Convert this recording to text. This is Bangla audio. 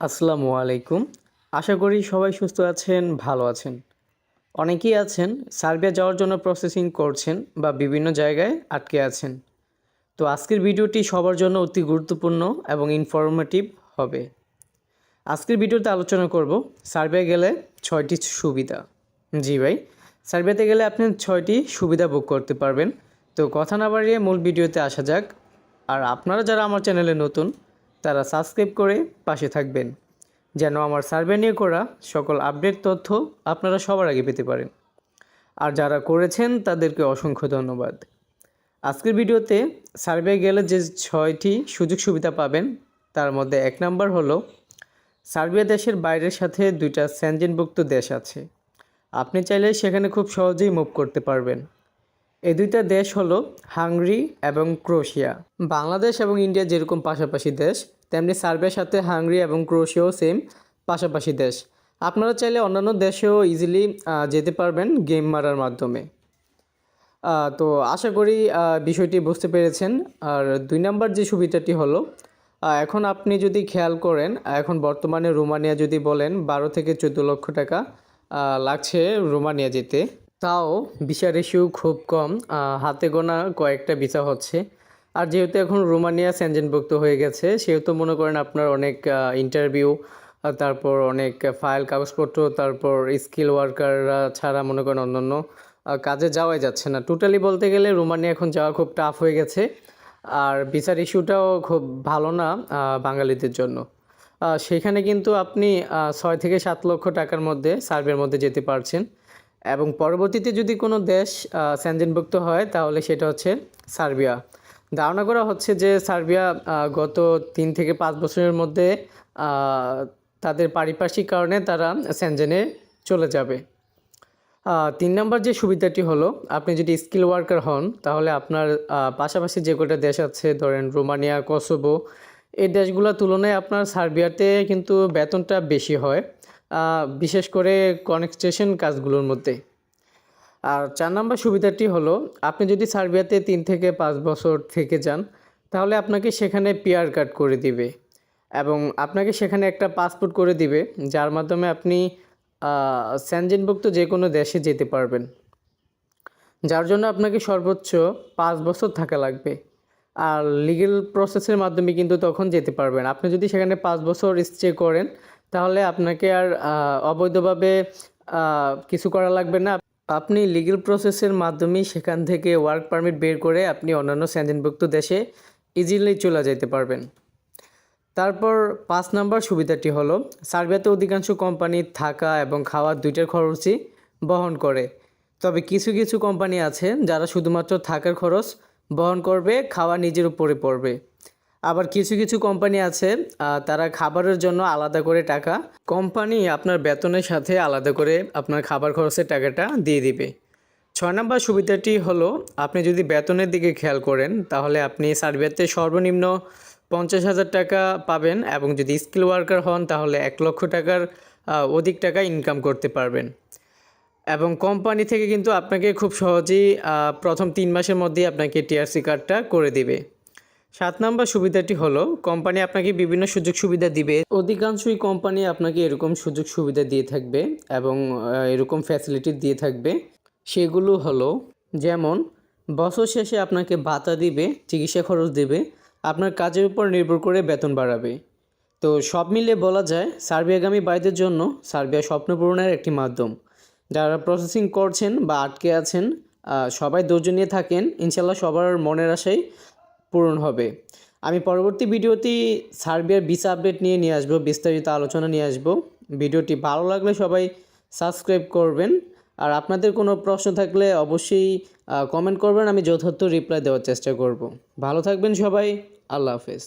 আসসালামু আলাইকুম। আশা করি সবাই সুস্থ আছেন, ভালো আছেন। অনেকেই আছেন সার্বিয়া যাওয়ার জন্য প্রসেসিং করছেন বা বিভিন্ন জায়গায় আটকে আছেন। তো আজকের ভিডিওটি সবার জন্য অতি গুরুত্বপূর্ণ এবং ইনফরমেটিভ হবে। আজকের ভিডিওতে আলোচনা করব সার্বিয়া গেলে 6টি সুবিধা। জি ভাই, সার্বিয়াতে গেলে আপনি 6টি সুবিধা ভোগ করতে পারবেন। তো কথা না বাড়িয়ে মূল ভিডিওতে আসা যাক। আর আপনারা যারা আমার চ্যানেলে নতুন তারা সাবস্ক্রাইব করে পাশে থাকবেন, যেন আমার সার্ভে নিয়ে করা সকল আপডেট তথ্য আপনারা সবার আগে পেতে পারেন। আর যারা করেছেন তাদেরকে অসংখ্য ধন্যবাদ। আজকের ভিডিওতে সার্ভে গেলে যে 6টি সুযোগ সুবিধা পাবেন তার মধ্যে 1 নাম্বার হলো সার্বিয়া দেশের বাইরের সাথে 2টা সেনজেনভুক্ত দেশ আছে। আপনি চাইলে সেখানে খুব সহজেই মুভ করতে পারবেন। এই 2টা দেশ হলো হাঙ্গেরি এবং ক্রোয়েশিয়া। বাংলাদেশ এবং ইন্ডিয়া যেরকম পাশাপাশি দেশ, তেমনি সার্বিয়ার সাথে হাঙ্গেরি এবং ক্রোয়েশিয়াও সেম পাশাপাশি দেশ। আপনারা চাইলে অন্যান্য দেশেও ইজিলি যেতে পারবেন গেম মারার মাধ্যমে। তো আশা করি বিষয়টি বুঝতে পেরেছেন। আর 2 নাম্বার যে সুবিধাটি হলো, এখন আপনি যদি খেয়াল করেন, এখন বর্তমানে রোমানিয়া যদি বলেন 12 থেকে 14 লক্ষ টাকা লাগছে রোমানিয়া যেতে। তাও ভিসা রেশিও খুব কম, হাতে গোনা কয়েকটা ভিসা হচ্ছে। আর যেহেতু এখন রোমানিয়া সেনজেনভুক্ত হয়ে গেছে, সেহেতু মনে করেন আপনার অনেক ইন্টারভিউ, তারপর অনেক ফাইল কাগজপত্র, তারপর স্কিল ওয়ার্কাররা ছাড়া মনে করেন অন্যান্য কাজে যাওয়াই যাচ্ছে না। টোটালি বলতে গেলে রোমানিয়া এখন যাওয়া খুব টাফ হয়ে গেছে। আর ভিসার ইস্যুটাও খুব ভালো না বাঙালিদের জন্য। সেখানে কিন্তু আপনি 6 থেকে 7 লক্ষ টাকার মধ্যে সার্বিয়ার মধ্যে যেতে পারছেন। এবং পরবর্তীতে যদি কোনো দেশ সেনজেনভুক্ত হয় তাহলে সেটা হচ্ছে সার্বিয়া। ধারণা করা হচ্ছে যে সার্বিয়া গত 3 থেকে 5 বছরের মধ্যে তাদের পারিপার্শ্বিক কারণে তারা সেনজেনে চলে যাবে। 3 নম্বর যে সুবিধাটি হলো, আপনি যদি স্কিল ওয়ার্কার হন তাহলে আপনার পাশাপাশি যে কটা দেশ আছে, ধরেন রোমানিয়া, কসোভো, এই দেশগুলোর তুলনায় আপনার সার্বিয়াতে কিন্তু বেতনটা বেশি হয়, বিশেষ করে কনস্ট্রাকশন কাজগুলোর মধ্যে। আর 4 নম্বর সুবিধাটি হলো, আপনি যদি সার্বিয়াতে 3 থেকে 5 বছর থেকে যান তাহলে আপনাকে সেখানে পিআর কার্ড করে দিবে এবং আপনাকে সেখানে একটা পাসপোর্ট করে দিবে, যার মাধ্যমে আপনি সেনজেনভুক্ত যে কোনো দেশে যেতে পারবেন, যার জন্য আপনাকে সর্বোচ্চ 5 বছর থাকা লাগবে। আর লিগ্যাল প্রসেসের মাধ্যমে কিন্তু তখন যেতে পারবেন। আপনি যদি সেখানে 5 বছর স্টে করেন তাহলে আপনাকে আর অবৈধভাবে কিছু করা লাগবে না। আপনি লিগ্যাল প্রসেসের মাধ্যমেই সেখান থেকে ওয়ার্ক পারমিট বের করে আপনি অন্যান্য সেনজেনভুক্ত দেশে ইজিলি চলে যেতে পারবেন। তারপর 5 নম্বর সুবিধাটি হলো, সার্বিয়াতে অধিকাংশ কোম্পানি থাকা এবং খাওয়ার 2টার খরচই বহন করে। তবে কিছু কিছু কোম্পানি আছে যারা শুধুমাত্র থাকার খরচ বহন করবে, খাওয়া নিজের উপরে পড়বে। আবার কিছু কিছু কোম্পানি আছে তারা খাবারের জন্য আলাদা করে টাকা, কোম্পানি আপনার বেতনের সাথে আলাদা করে আপনার খাবার খরচের টাকাটা দিয়ে দিবে। 6 নম্বর সুবিধাটি হলো, আপনি যদি বেতনের দিকে খেয়াল করেন তাহলে আপনি সার্বিয়াতে সর্বনিম্ন 50,000 টাকা পাবেন এবং যদি স্কিল ওয়ার্কার হন তাহলে 1 লক্ষ টাকার অধিক টাকা ইনকাম করতে পারবেন। এবং কোম্পানি থেকে কিন্তু আপনাকে খুব সহজেই প্রথম 3 মাসের মধ্যেই আপনাকে টিআরসি কার্ডটা করে দিবে। 7 নম্বর সুবিধাটি হলো, কোম্পানি আপনাকে বিভিন্ন সুযোগ সুবিধা দিবে। অধিকাংশই কোম্পানি আপনাকে এরকম সুযোগ সুবিধা দিয়ে থাকবে এবং এরকম ফ্যাসিলিটি দিয়ে থাকবে। সেগুলো হলো, যেমন বছর শেষে আপনাকে ভাতা দিবে, চিকিৎসা খরচ দেবে, আপনার কাজের উপর নির্ভর করে বেতন বাড়াবে। তো সব মিলিয়ে বলা যায় সার্বিয়াগামী ভাইদের জন্য সার্বিয়া স্বপ্ন পূরণের একটি মাধ্যম। যারা প্রসেসিং করছেন বা আটকে আছেন সবাই ধৈর্য নিয়ে থাকেন, ইনশাল্লাহ সবার মনের আশাই পূরণ হবে। আমি পরবর্তী ভিডিওতে সার্বিয়ার ভিসা আপডেট নিয়ে আসবো, বিস্তারিত আলোচনা নিয়ে আসবো। ভিডিওটি ভালো লাগলে সবাই সাবস্ক্রাইব করবেন। আর আপনাদের কোনো প্রশ্ন থাকলে অবশ্যই কমেন্ট করবেন, আমি যথার্থ রিপ্লাই দেওয়ার চেষ্টা করব। ভালো থাকবেন সবাই, আল্লাহ হাফেজ।